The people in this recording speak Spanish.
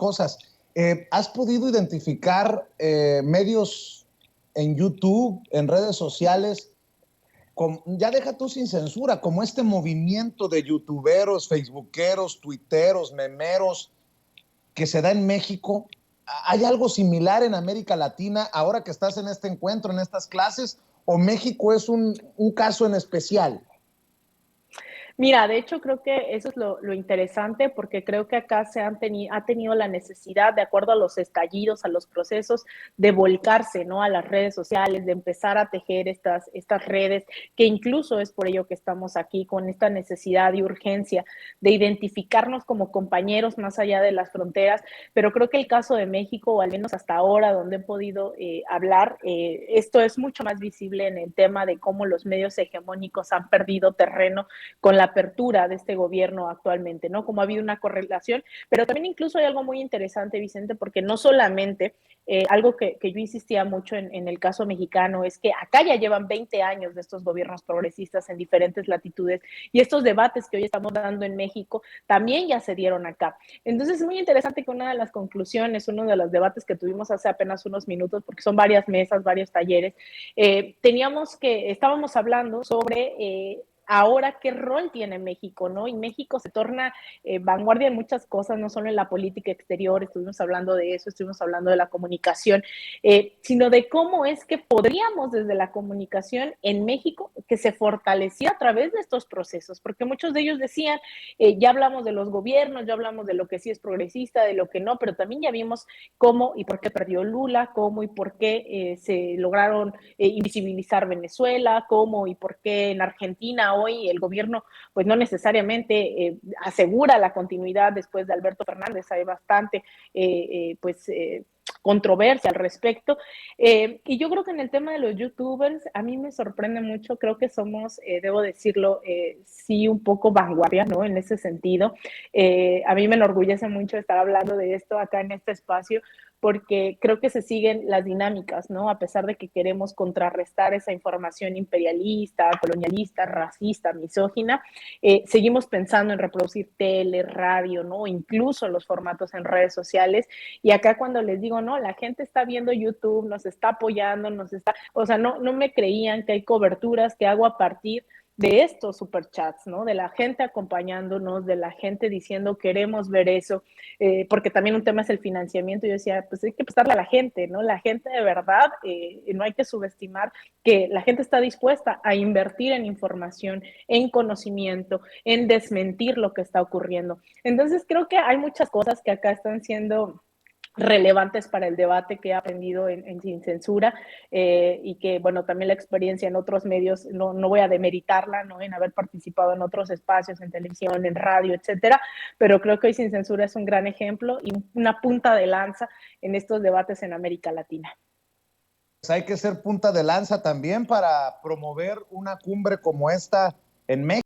cosas. ¿Has podido identificar medios en YouTube, en redes sociales, ya deja tú sin censura, como este movimiento de youtuberos, facebookeros, tuiteros, memeros que se da en México? ¿Hay algo similar en América Latina ahora que estás en este encuentro, en estas clases, o México es un caso en especial? Mira, de hecho creo que eso es lo interesante porque creo que acá ha tenido la necesidad, de acuerdo a los estallidos, a los procesos, de volcarse, ¿no?, a las redes sociales, de empezar a tejer estas redes, que incluso es por ello que estamos aquí con esta necesidad y urgencia de identificarnos como compañeros más allá de las fronteras. Pero creo que el caso de México, o al menos hasta ahora donde he podido hablar, esto es mucho más visible en el tema de cómo los medios hegemónicos han perdido terreno con la apertura de este gobierno actualmente, ¿no? Como ha habido una correlación, pero también incluso hay algo muy interesante, Vicente, porque no solamente algo que yo insistía mucho en el caso mexicano es que acá ya llevan 20 años de estos gobiernos progresistas en diferentes latitudes, y estos debates que hoy estamos dando en México también ya se dieron acá. Entonces es muy interesante que una de las conclusiones, uno de los debates que tuvimos hace apenas unos minutos, porque son varias mesas, varios talleres, estábamos hablando sobre ahora qué rol tiene México, ¿no? Y México se torna vanguardia en muchas cosas, no solo en la política exterior, estuvimos hablando de eso, estuvimos hablando de la comunicación, sino de cómo es que podríamos desde la comunicación en México que se fortalecía a través de estos procesos, porque muchos de ellos decían, ya hablamos de los gobiernos, ya hablamos de lo que sí es progresista, de lo que no, pero también ya vimos cómo y por qué perdió Lula, cómo y por qué se lograron invisibilizar Venezuela, cómo y por qué en Argentina hoy el gobierno pues no necesariamente asegura la continuidad después de Alberto Fernández. Hay bastante controversia al respecto. Y yo creo que en el tema de los youtubers, a mí me sorprende mucho, creo que somos, debo decirlo, sí un poco vanguardia, ¿no? En ese sentido. A mí me enorgullece mucho estar hablando de esto acá en este espacio, porque creo que se siguen las dinámicas, ¿no? A pesar de que queremos contrarrestar esa información imperialista, colonialista, racista, misógina, seguimos pensando en reproducir tele, radio, ¿no? Incluso los formatos en redes sociales. Y acá cuando les digo, no, la gente está viendo YouTube, nos está apoyando, o sea, no me creían que hay coberturas que hago a partir de estos superchats, ¿no? De la gente acompañándonos, de la gente diciendo queremos ver eso, porque también un tema es el financiamiento. Yo decía, pues hay que prestarle a la gente, ¿no? La gente de verdad, no hay que subestimar que la gente está dispuesta a invertir en información, en conocimiento, en desmentir lo que está ocurriendo. Entonces creo que hay muchas cosas que acá están siendo relevantes para el debate que he aprendido en Sin Censura, y que, bueno, también la experiencia en otros medios, no voy a demeritarla, ¿no?, en haber participado en otros espacios, en televisión, en radio, etcétera, pero creo que hoy Sin Censura es un gran ejemplo y una punta de lanza en estos debates en América Latina. Pues hay que ser punta de lanza también para promover una cumbre como esta en México.